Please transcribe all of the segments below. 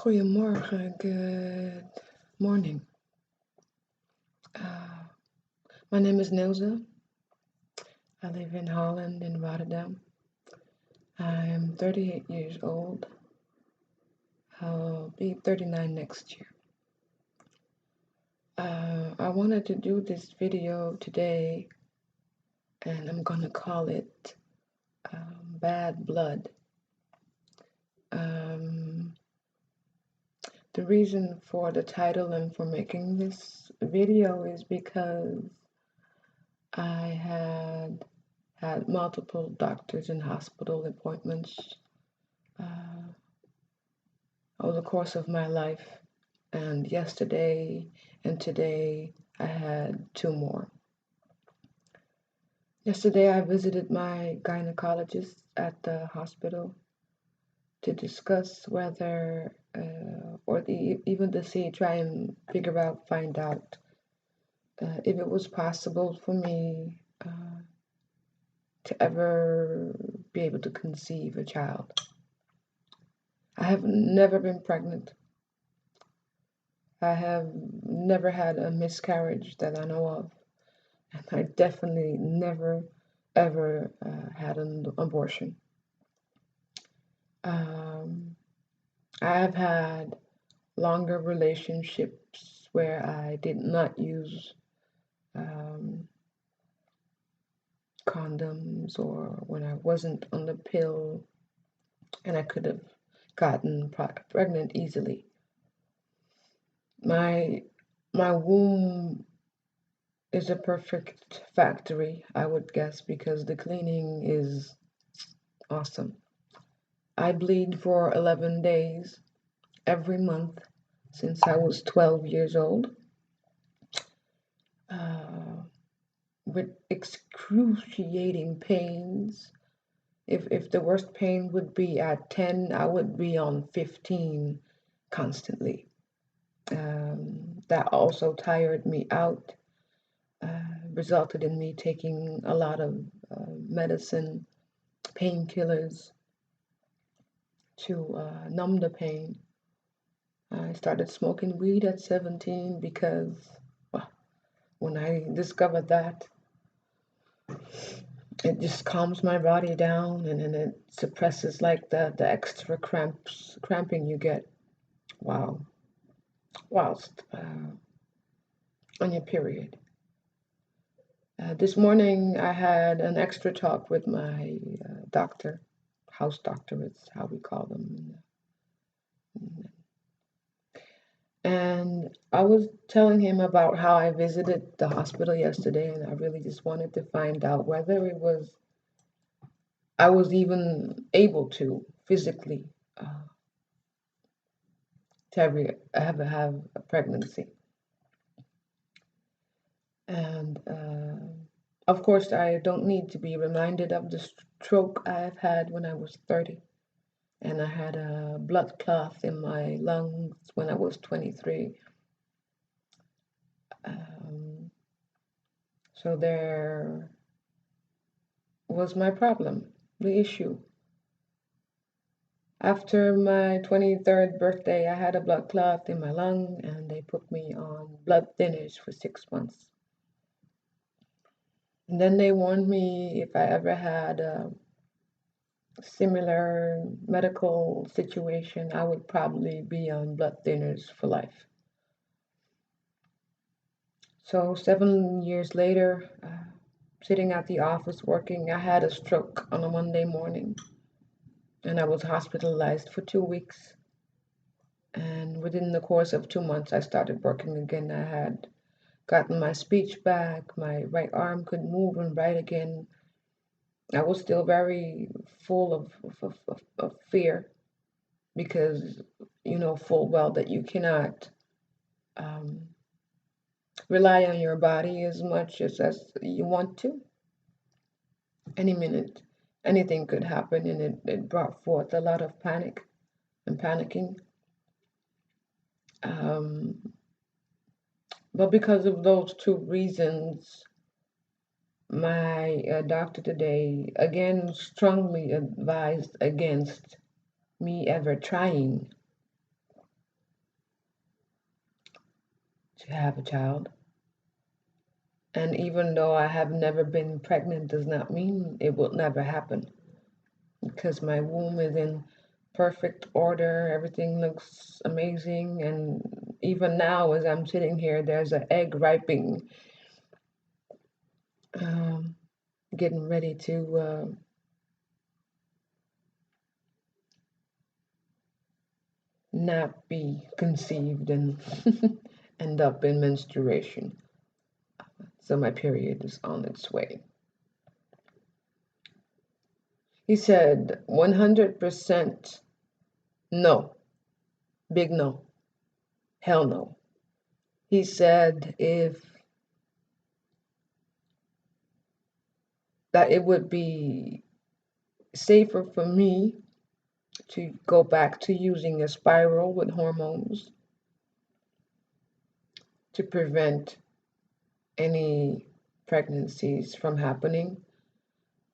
Goedemorgen, good morning. Uh, my name is Neusa. I live in Holland, in Rotterdam. I am 38 years old. I'll be 39 next year. I wanted to do this video today, and I'm gonna call it Bad Blood. The reason for the title and for making this video is because I had multiple doctors and hospital appointments over the course of my life, and yesterday and today I had two more. Yesterday I visited my gynecologist at the hospital to discuss whether even to try and find out if it was possible for me to ever be able to conceive a child. I have never been pregnant. I have never had a miscarriage that I know of, and I definitely never ever had an abortion. I have had longer relationships where I did not use condoms, or when I wasn't on the pill, and I could have gotten pregnant easily. My womb is a perfect factory, I would guess, because the cleaning is awesome. I bleed for 11 days every month since I was 12 years old, with excruciating pains. If the worst pain would be at 10, I would be on 15 constantly. That also tired me out, resulted in me taking a lot of medicine, painkillers to numb the pain. I started smoking weed at 17 because, well, when I discovered that, it just calms my body down, and then it suppresses like the extra cramping you get whilst on your period. This morning I had an extra talk with my doctor, house doctor is how we call them. And I was telling him about how I visited the hospital yesterday, and I really just wanted to find out whether I was even able to physically to ever have a pregnancy. And of course, I don't need to be reminded of the stroke I've had when I was 30. And I had a blood clot in my lungs when I was 23. So there was my problem, the issue. After my 23rd birthday, I had a blood clot in my lung, and they put me on blood thinners for 6 months. And then they warned me if I ever had a similar medical situation, I would probably be on blood thinners for life. So 7 years later, sitting at the office working, I had a stroke on a Monday morning, and I was hospitalized for 2 weeks. And within the course of 2 months, I started working again. I had gotten my speech back, my right arm could move and write again. I was still very full of fear, because you know full well that you cannot rely on your body as much as you want to. Any minute, anything could happen, and it brought forth a lot of panic and panicking. But because of those two reasons, my doctor today again strongly advised against me ever trying to have a child. And even though I have never been pregnant, does not mean it will never happen, because my womb is in perfect order. Everything looks amazing. And even now, as I'm sitting here, there's an egg ripening, um, getting ready to not be conceived and end up in menstruation. So my period is on its way. He said 100% no, big no, hell no. He said if that it would be safer for me to go back to using a spiral with hormones to prevent any pregnancies from happening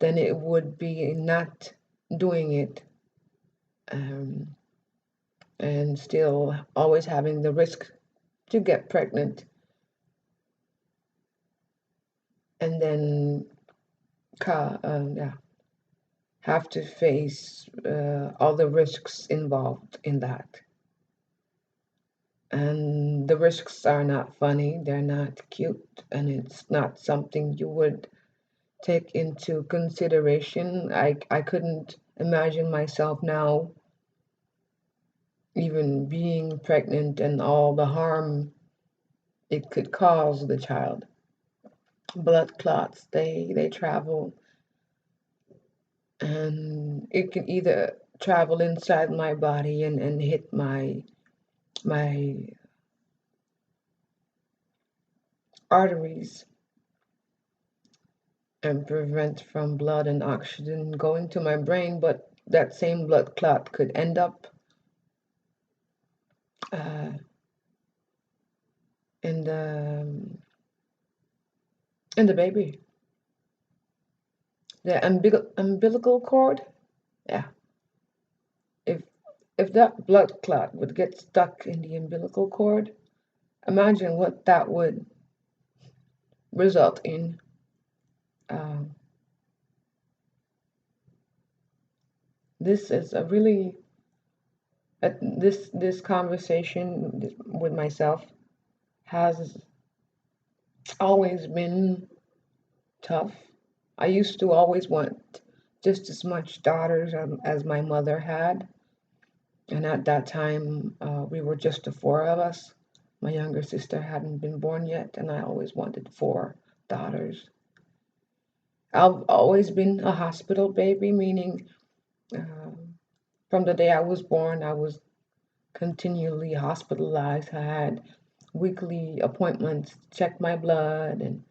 than it would be not doing it, um, and still always having the risk to get pregnant and then yeah, have to face all the risks involved in that. And the risks are not funny, they're not cute, and it's not something you would take into consideration. I couldn't imagine myself now even being pregnant and all the harm it could cause the child. Blood clots, they travel, and it can either travel inside my body and hit my arteries and prevent from blood and oxygen going to my brain, but that same blood clot could end up uh, in the baby, the umbilical cord. Yeah, if if that blood clot would get stuck in the umbilical cord, imagine what that would result in. Um, this is a really this conversation with myself has always been tough. I used to always want just as much daughters as my mother had, and at that time we were just the four of us. My younger sister hadn't been born yet, and I always wanted four daughters. I've always been a hospital baby, meaning from the day I was born, I was continually hospitalized. I had weekly appointments to check my blood and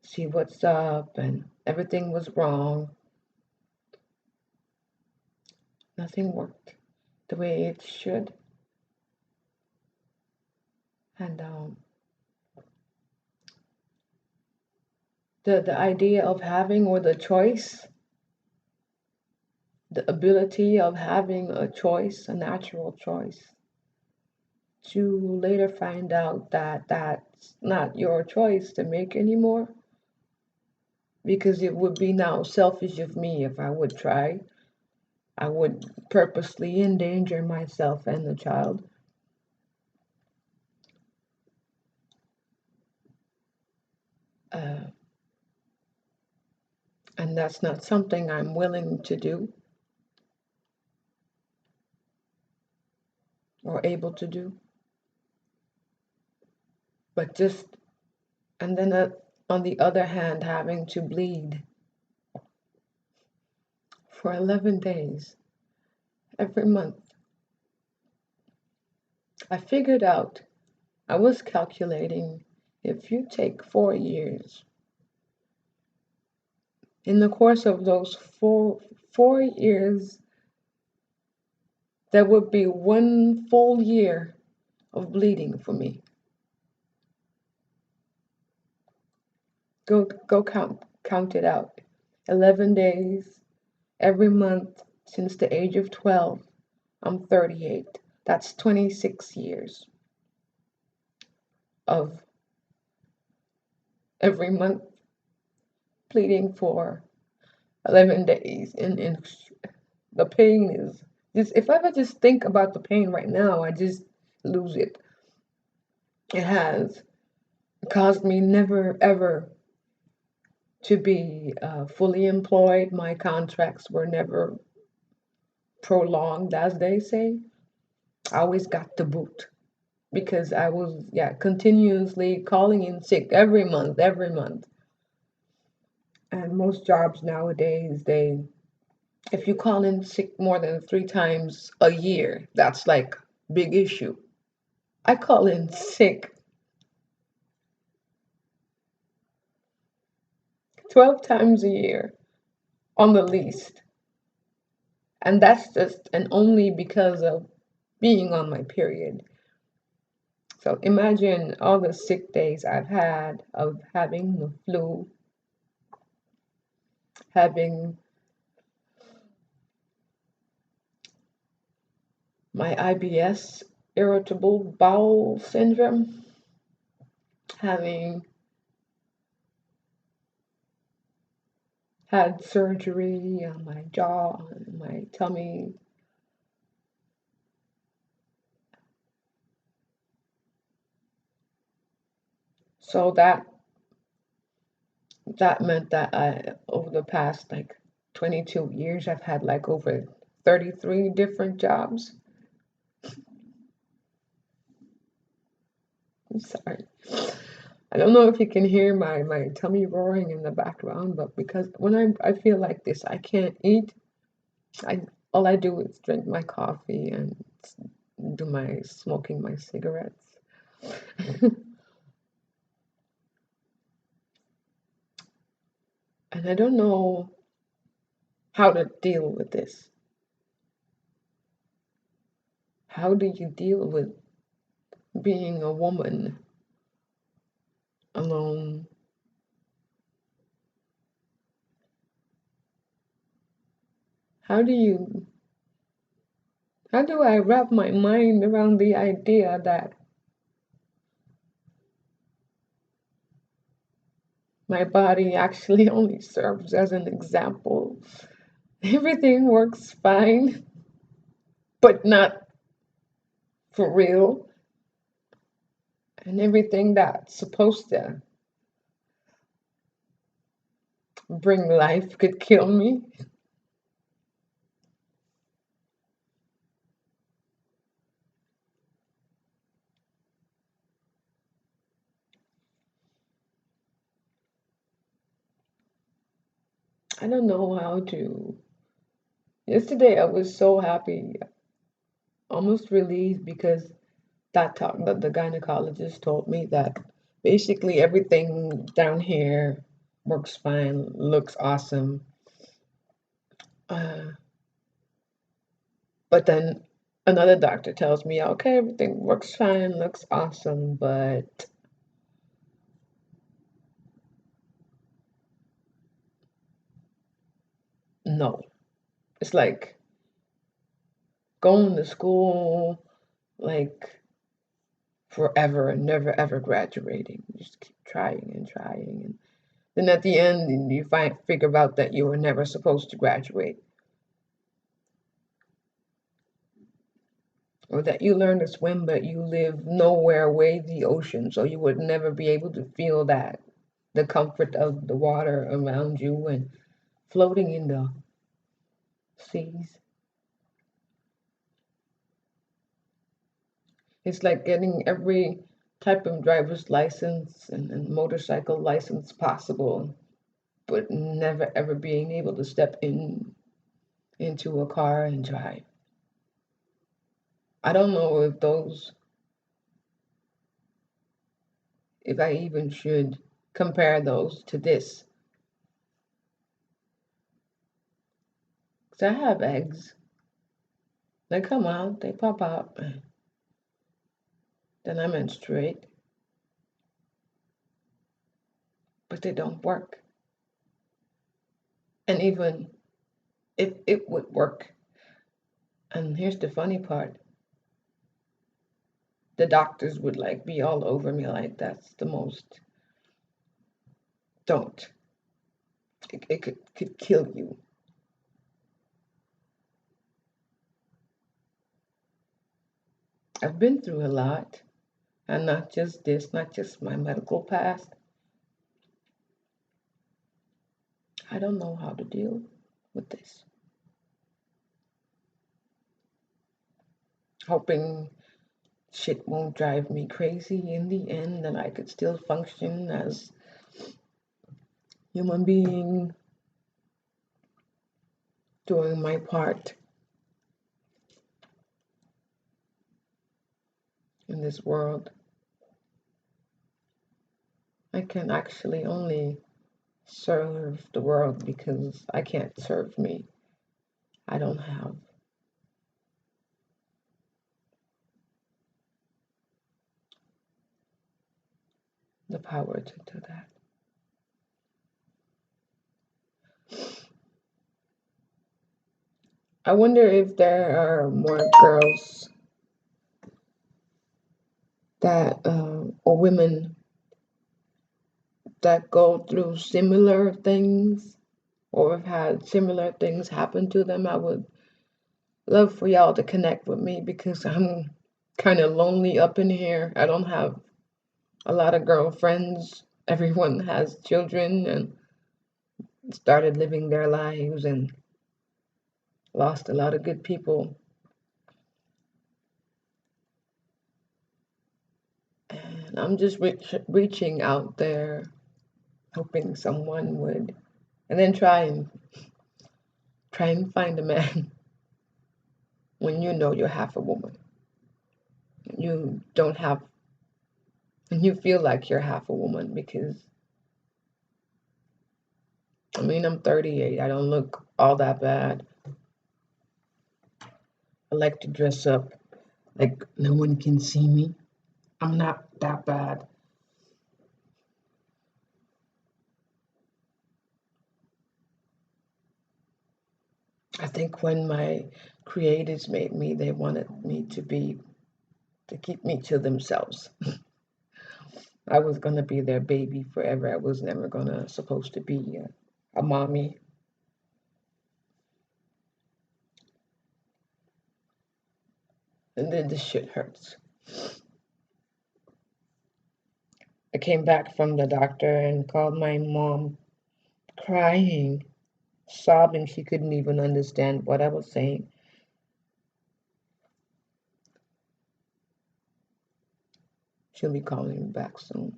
see what's up, and everything was wrong. Nothing worked the way it should. And the idea of having, or the choice, the ability of having a choice, a natural choice, to later find out that that's not your choice to make anymore, because it would be now selfish of me if I would try. I would purposely endanger myself and the child. Uh, and that's not something I'm willing to do or able to do. But just, and then on the other hand, having to bleed for 11 days every month. I figured out, I was calculating, if you take 4 years, in the course of those four years, there would be 1 full year of bleeding for me. Go count it out. 11 days every month since the age of 12. I'm 38. That's 26 years. of every month pleading for 11 days. And the pain is just, if I ever just think about the pain right now, I just lose it. It has caused me never ever to be fully employed. My contracts were never prolonged, as they say. I always got the boot because I was, yeah, continuously calling in sick every month, every month. And most jobs nowadays, if you call in sick more than 3 times a year, that's like big issue. I call in sick 12 times a year on the least. And that's just and only because of being on my period. So imagine all the sick days I've had of having the flu, having my IBS, irritable bowel syndrome, having had surgery on my jaw, on my tummy. So that meant that I, over the past like 22 years, I've had like over 33 different jobs. I'm sorry. I don't know if you can hear my tummy roaring in the background, but because when I feel like this, I can't eat. I all I do is drink my coffee and do my smoking my cigarettes. And I don't know how to deal with this. How do you deal with being a woman alone? How do you how do I wrap my mind around the idea that my body actually only serves as an example? Everything works fine, but not for real. And everything that's supposed to bring life could kill me. I don't know how to. Yesterday I was so happy, almost relieved because that the gynecologist told me that basically everything down here works fine, looks awesome. Uh, but then another doctor tells me, okay, everything works fine, looks awesome, but no. It's like going to school like forever and never ever graduating. You just keep trying and trying, and then at the end you figure out that you were never supposed to graduate, or that you learn to swim but you live nowhere away the ocean, so you would never be able to feel that the comfort of the water around you and floating in the seas. It's like getting every type of driver's license and motorcycle license possible, but never ever being able to step into a car and drive. I don't know if I even should compare those to this. 'Cause I have eggs. They come out, they pop out, then I menstruate, but they don't work. And even if it would work, and here's the funny part, the doctors would like be all over me, like that's the most, don't. It could kill you. I've been through a lot, and not just this, not just my medical past. I don't know how to deal with this. Hoping shit won't drive me crazy in the end and I could still function as human being doing my part in this world. I can actually only serve the world because I can't serve me. I don't have the power to do that. I wonder if there are more girls that, or women that go through similar things or have had similar things happen to them. I would love for y'all to connect with me because I'm kind of lonely up in here. I don't have a lot of girlfriends. Everyone has children and started living their lives and lost a lot of good people. And I'm just reaching out there, hoping someone would, and then try and find a man when you know you're half a woman. You don't have, and you feel like you're half a woman because, I mean, I'm 38. I don't look all that bad. I like to dress up like no one can see me. I'm not that bad. I think when my creators made me, they wanted me to keep me to themselves. I was gonna be their baby forever. I was never gonna supposed to be a mommy. And then this shit hurts. I came back from the doctor and called my mom, crying, sobbing. She couldn't even understand what I was saying. She'll be calling me back soon.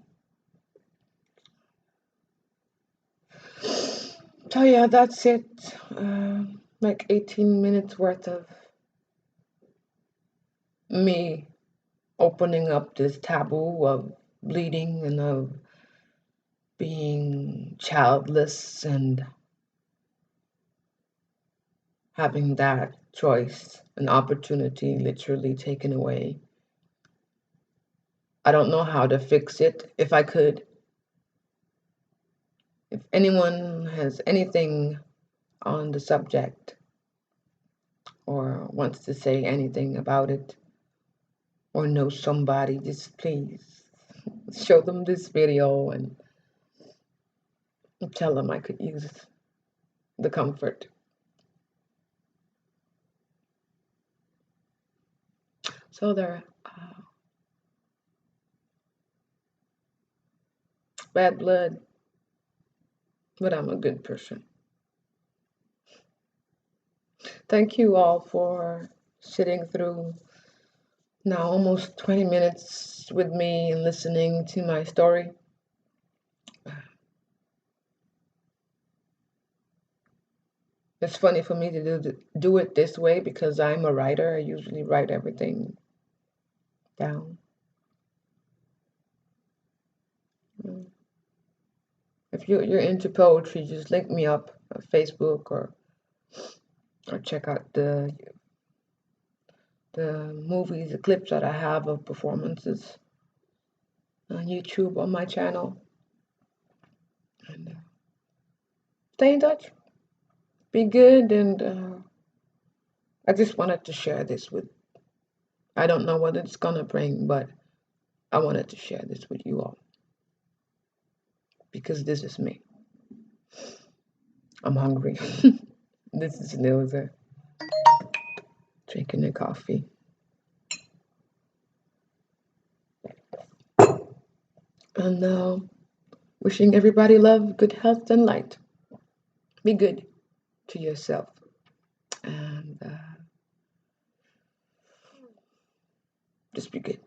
So yeah, that's it. Like 18 minutes worth of me opening up this taboo of bleeding and of being childless and having that choice and opportunity literally taken away. I don't know how to fix it. If I could, if anyone has anything on the subject or wants to say anything about it or knows somebody, just please show them this video and tell them I could use the comfort. So they're bad blood, but I'm a good person. Thank you all for sitting through now almost 20 minutes with me and listening to my story. It's funny for me to do it this way because I'm a writer. I usually write everything down. If you're into poetry, just link me up on Facebook or check out the movies, the clips that I have of performances on YouTube on my channel. And stay in touch. Be good, and I just wanted to share this with I don't know what it's gonna bring, but I wanted to share this with you all because this is me. I'm hungry. This is Neusa drinking a coffee. And wishing everybody love, good health, and light. Be good to yourself. And just be good.